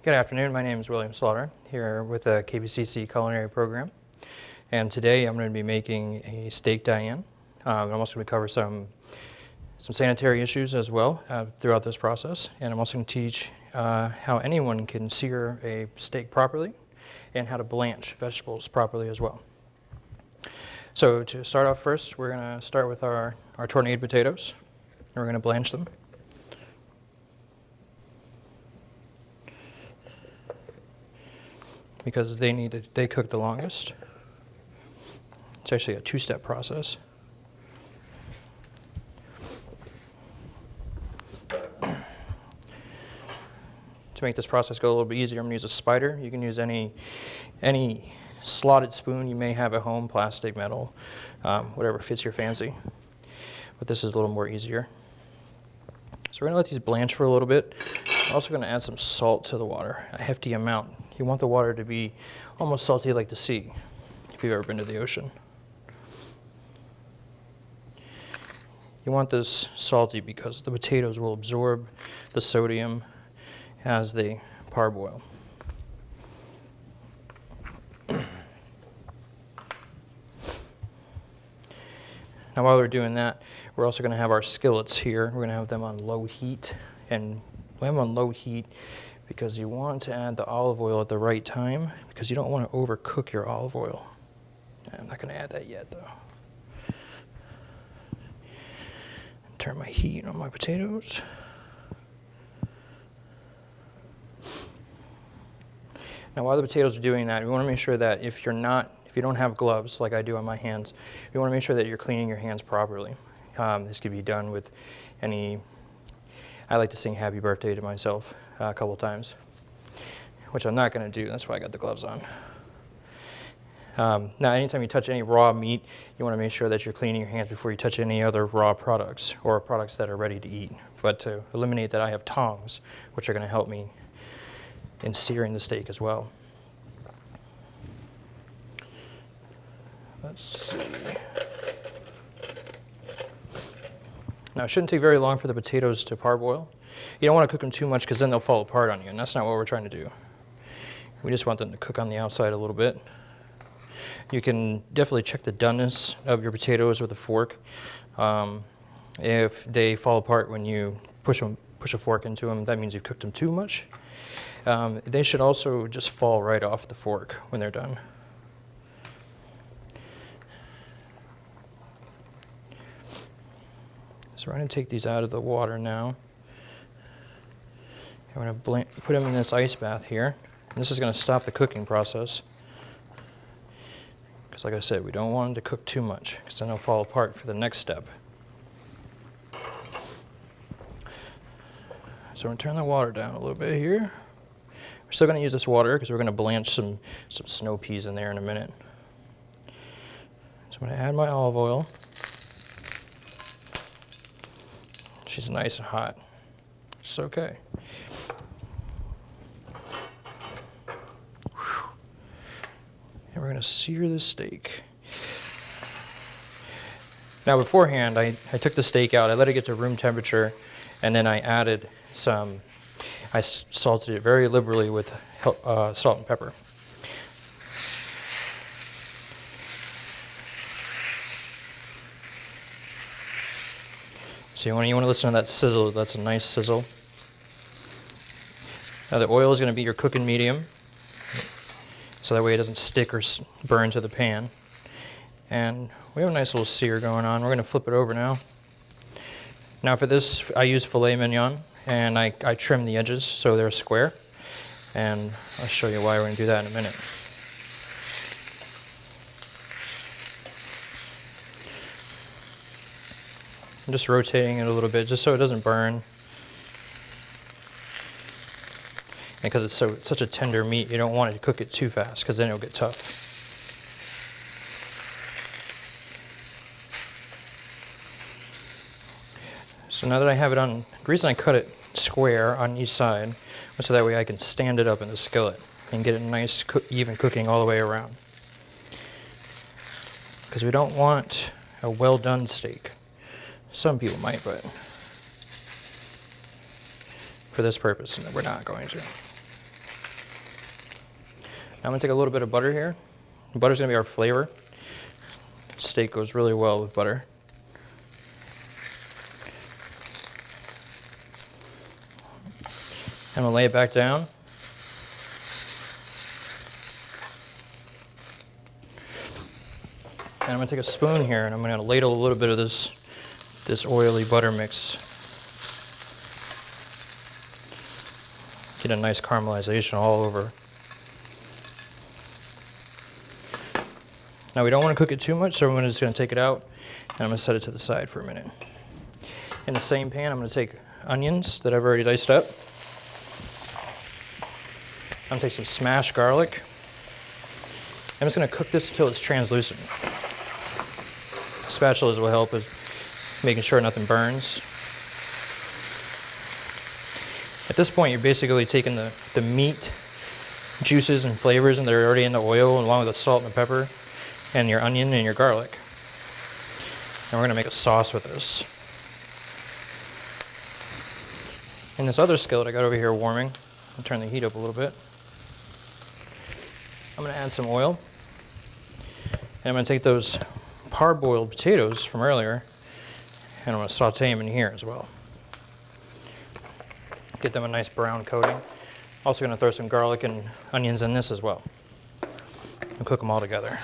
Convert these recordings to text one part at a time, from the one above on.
Good afternoon, my name is William Slaughter, here with the KBCC culinary program. And today I'm going to be making a Steak Diane. I'm also going to cover some sanitary issues as well throughout this process. And I'm also going to teach how anyone can sear a steak properly and how to blanch vegetables properly as well. So to start off first, we're going to start with our tornado potatoes. And we're going to blanch them. Because they cook the longest. It's actually a two-step process. To make this process go a little bit easier, I'm going to use a spider. You can use any slotted spoon you may have at home, plastic, metal, whatever fits your fancy. But this is a little more easier. So we're going to let these blanch for a little bit. I'm also going to add some salt to the water, a hefty amount. You want the water to be almost salty like the sea, if you've ever been to the ocean. You want this salty because the potatoes will absorb the sodium as they parboil. Now while we're doing that, we're also going to have our skillets here. We're going to have them on low heat. And we have them on low heat because you want to add the olive oil at the right time because you don't want to overcook your olive oil. I'm not going to add that yet though. Turn my heat on my potatoes. Now while the potatoes are doing that, we want to make sure that if you don't have gloves like I do on my hands, you want to make sure that you're cleaning your hands properly. This could be done with I like to sing happy birthday to myself a couple times, which I'm not going to do. That's why I got the gloves on. Now, anytime you touch any raw meat, you want to make sure that you're cleaning your hands before you touch any other raw products or products that are ready to eat. But to eliminate that, I have tongs, which are going to help me in searing the steak as well. Let's see. Now, it shouldn't take very long for the potatoes to parboil. You don't want to cook them too much because then they'll fall apart on you, and that's not what we're trying to do. We just want them to cook on the outside a little bit. You can definitely check the doneness of your potatoes with a fork. If they fall apart when you push a fork into them, that means you've cooked them too much. They should also just fall right off the fork when they're done. So we're going to take these out of the water now. And we're going to put them in this ice bath here. And this is going to stop the cooking process. Because like I said, we don't want them to cook too much, because then they'll fall apart for the next step. So we're going to turn the water down a little bit here. We're still going to use this water because we're going to blanch some snow peas in there in a minute. So I'm going to add my olive oil. She's nice and hot. It's okay. And we're going to sear the steak. Now beforehand, I took the steak out, I let it get to room temperature, and then I added I salted it very liberally with salt and pepper. So when you want to listen to that sizzle, that's a nice sizzle. Now the oil is going to be your cooking medium, so that way it doesn't stick or burn to the pan. And we have a nice little sear going on. We're going to flip it over now. Now for this, I use Filet Mignon, and I trim the edges so they're square. And I'll show you why we're going to do that in a minute. I'm just rotating it a little bit just so it doesn't burn. And because it's such a tender meat, you don't want to cook it too fast because then it'll get tough. So now that I have it on, the reason I cut it square on each side was so that way I can stand it up in the skillet and get it nice, even cooking all the way around. Because we don't want a well done steak. Some people might, but for this purpose, we're not going to. I'm gonna take a little bit of butter here. Butter's gonna be our flavor. Steak goes really well with butter. I'm gonna lay it back down. And I'm gonna take a spoon here and I'm gonna ladle a little bit of this oily butter mix. Get a nice caramelization all over. Now we don't want to cook it too much, so I'm just going to take it out and I'm going to set it to the side for a minute. In the same pan, I'm going to take onions that I've already diced up. I'm going to take some smashed garlic. I'm just going to cook this until it's translucent. Spatulas will help with making sure nothing burns. At this point, you're basically taking the meat juices and flavors, and they're already in the oil, along with the salt and the pepper, and your onion and your garlic. And we're going to make a sauce with this. In this other skillet I got over here warming, I'll turn the heat up a little bit. I'm going to add some oil. And I'm going to take those parboiled potatoes from earlier, and I'm going to saute them in here as well. Get them a nice brown coating. Also going to throw some garlic and onions in this as well. And cook them all together.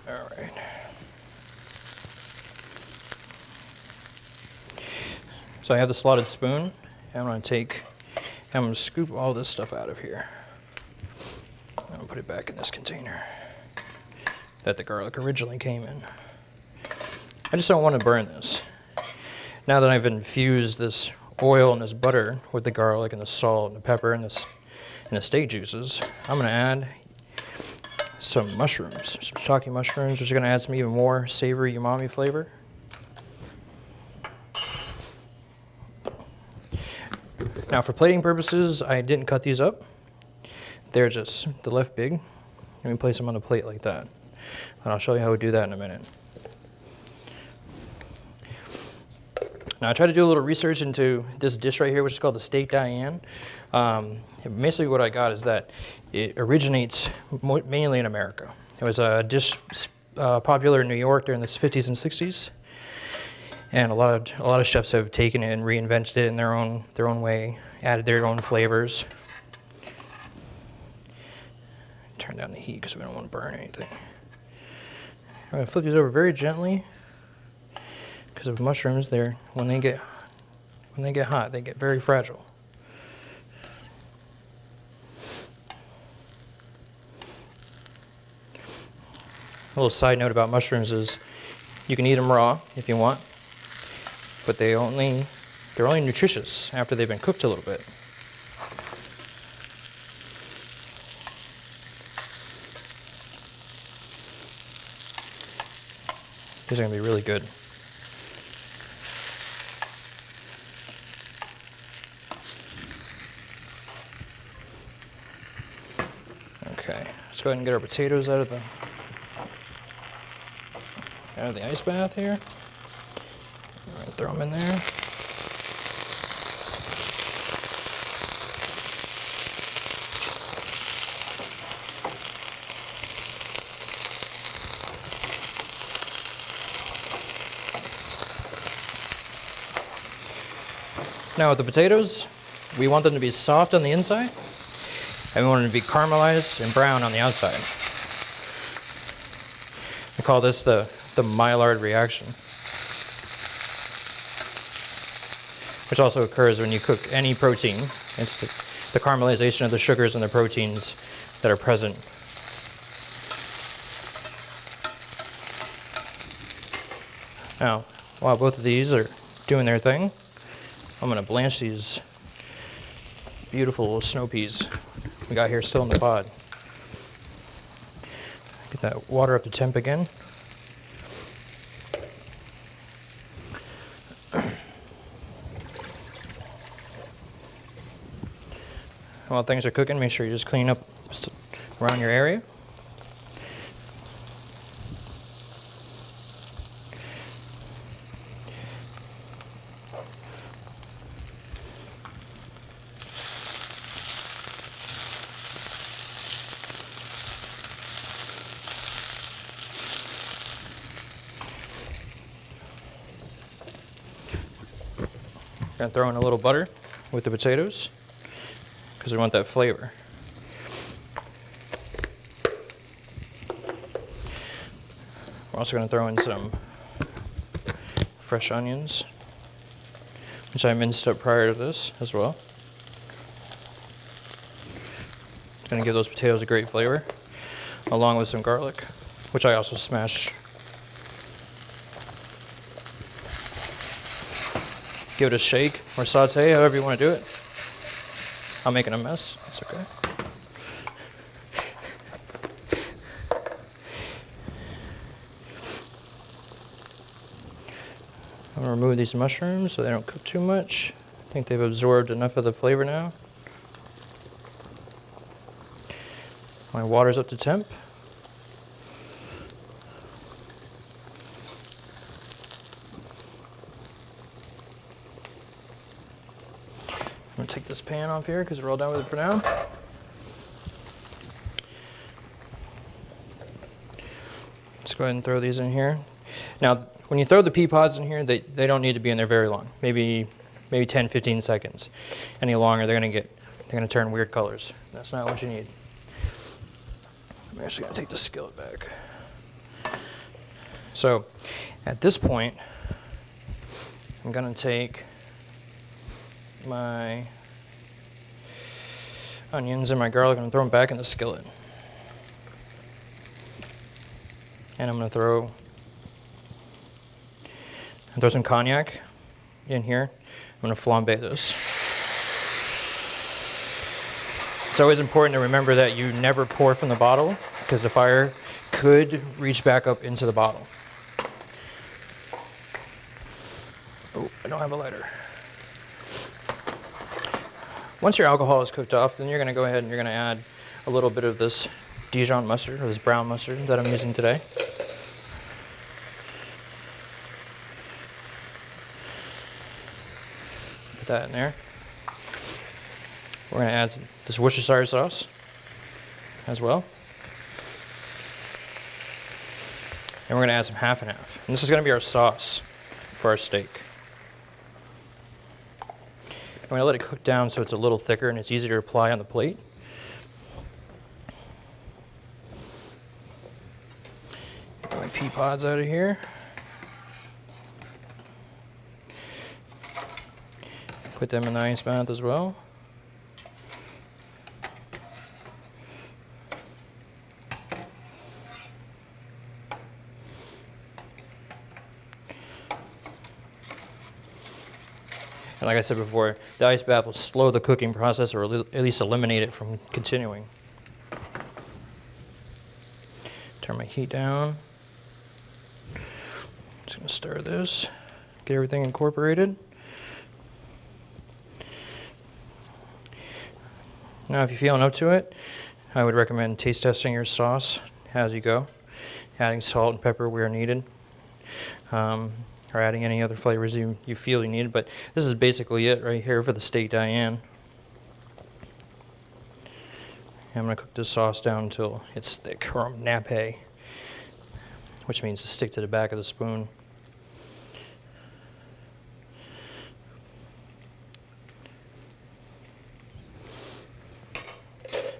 All right. So I have the slotted spoon. And I'm going to scoop all this stuff out of here. I'm going to put it back in this container that the garlic originally came in. I just don't want to burn this. Now that I've infused this oil and this butter with the garlic and the salt and the pepper and the steak juices, I'm going to add some mushrooms, some shiitake mushrooms, which are going to add some even more savory umami flavor. Now for plating purposes, I didn't cut these up. They're just, left big. Let me place them on the plate like that. And I'll show you how we do that in a minute. Now I tried to do a little research into this dish right here, which is called the Steak Diane. Basically what I got is that it originates mainly in America. It was a dish popular in New York during the 50s and 60s. And a lot of chefs have taken it and reinvented it in their own way, added their own flavors. Turn down the heat because we don't want to burn anything. I'm going to flip these over very gently because of mushrooms. When they get hot, they get very fragile. A little side note about mushrooms is you can eat them raw if you want, but they're only nutritious after they've been cooked a little bit. These are going to be really good. Okay, let's go ahead and get our potatoes out of the ice bath here. All right, throw them in there. Now with the potatoes, we want them to be soft on the inside, and we want them to be caramelized and brown on the outside. We call this the Maillard reaction, which also occurs when you cook any protein. It's the caramelization of the sugars and the proteins that are present. Now, while both of these are doing their thing, I'm going to blanch these beautiful little snow peas we got here still in the pod. Get that water up to temp again. While things are cooking, make sure you just clean up around your area. Gonna throw in a little butter with the potatoes because we want that flavor. We're also gonna throw in some fresh onions, which I minced up prior to this as well. It's gonna give those potatoes a great flavor, along with some garlic, which I also smashed. Give it a shake or saute, however you want to do it. I'm making a mess, it's okay. I'm gonna remove these mushrooms so they don't cook too much. I think they've absorbed enough of the flavor now. My water's up to temp. I'm gonna take this pan off here because we're all done with it for now. Let's go ahead and throw these in here. Now, when you throw the pea pods in here, they don't need to be in there very long. Maybe 10, 15 seconds. Any longer, they're gonna turn weird colors. That's not what you need. I'm actually gonna take the skillet back. So, at this point, I'm gonna take my onions and my garlic and throw them back in the skillet. And I'm gonna throw some cognac in here. I'm gonna flambe this. It's always important to remember that you never pour from the bottle because the fire could reach back up into the bottle. Oh, I don't have a lighter. Once your alcohol is cooked off, then you're gonna go ahead and you're gonna add a little bit of this Dijon mustard, or this brown mustard that I'm using today. Put that in there. We're gonna add this Worcestershire sauce as well. And we're gonna add some half and half. And this is gonna be our sauce for our steak. I'm gonna let it cook down so it's a little thicker and it's easier to apply on the plate. Get my pea pods out of here. Put them in the ice bath as well. And like I said before, the ice bath will slow the cooking process or at least eliminate it from continuing. Turn my heat down. Just gonna stir this, get everything incorporated. Now if you're feeling up to it, I would recommend taste testing your sauce as you go, adding salt and pepper where needed. Or adding any other flavors you feel you need, but this is basically it right here for the Steak Diane. I'm gonna cook this sauce down until it's thick, or nappe, which means to stick to the back of the spoon.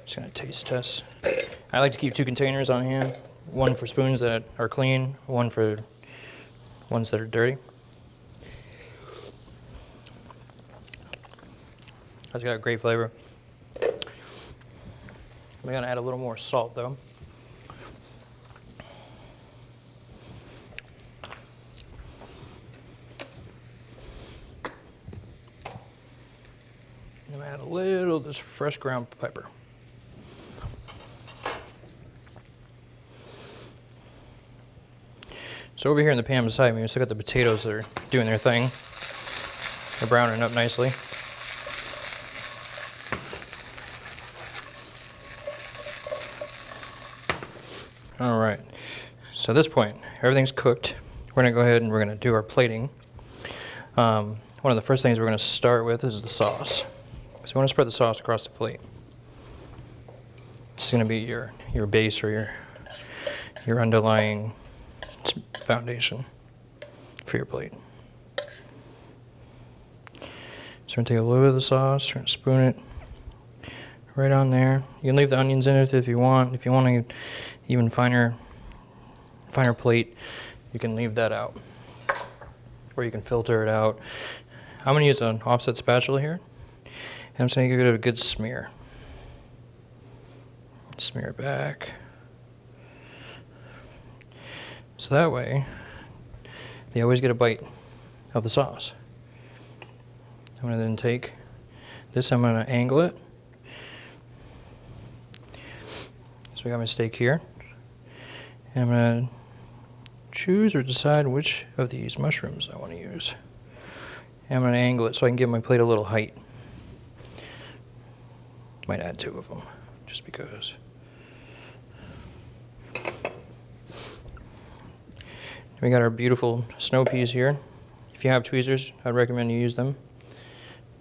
Just gonna taste test. I like to keep 2 containers on hand, one for spoons that are clean, one for ones that are dirty. That's got a great flavor. I'm gonna add a little more salt though. I'm gonna add a little of this fresh ground pepper. So over here in the pan beside me, we still got the potatoes that are doing their thing. They're browning up nicely. All right, so at this point, everything's cooked. We're gonna go ahead and we're gonna do our plating. One of the first things we're gonna start with is the sauce. So we wanna spread the sauce across the plate. It's gonna be your base or your underlying foundation for your plate. So we're going to take a little bit of the sauce, we're going to spoon it right on there. You can leave the onions in it if you want. If you want an even finer plate, you can leave that out. Or you can filter it out. I'm going to use an offset spatula here. And I'm just going to give it a good smear. Smear it back. So that way, they always get a bite of the sauce. I'm going to then take this, I'm going to angle it. So we got my steak here. And I'm going to choose or decide which of these mushrooms I want to use. And I'm going to angle it so I can give my plate a little height. Might add 2 of them, just because. We got our beautiful snow peas here. If you have tweezers, I'd recommend you use them.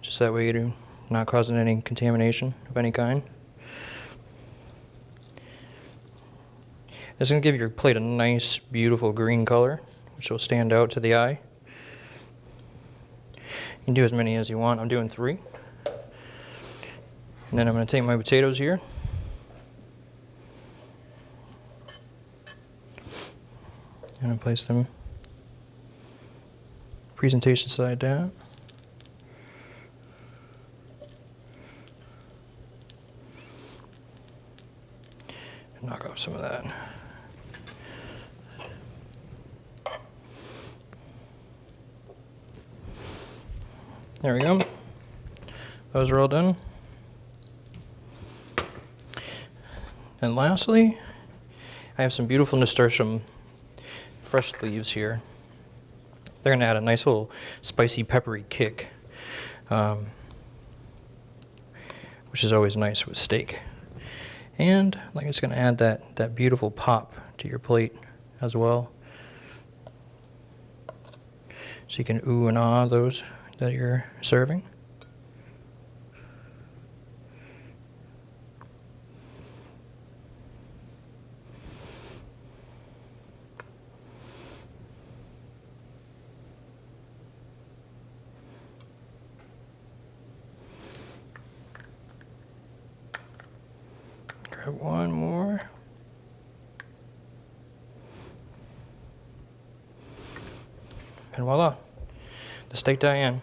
Just that way you're not causing any contamination of any kind. This is going to give your plate a nice, beautiful green color, which will stand out to the eye. You can do as many as you want. I'm doing 3. And then I'm going to take my potatoes here. I'm going to place them presentation side down. And knock off some of that. There we go. Those are all done. And lastly, I have some beautiful nasturtium fresh leaves here. They're going to add a nice little spicy, peppery kick, which is always nice with steak. And like it's going to add that beautiful pop to your plate as well. So you can ooh and ah those that you're serving. Grab one more. And voila, the Steak Diane.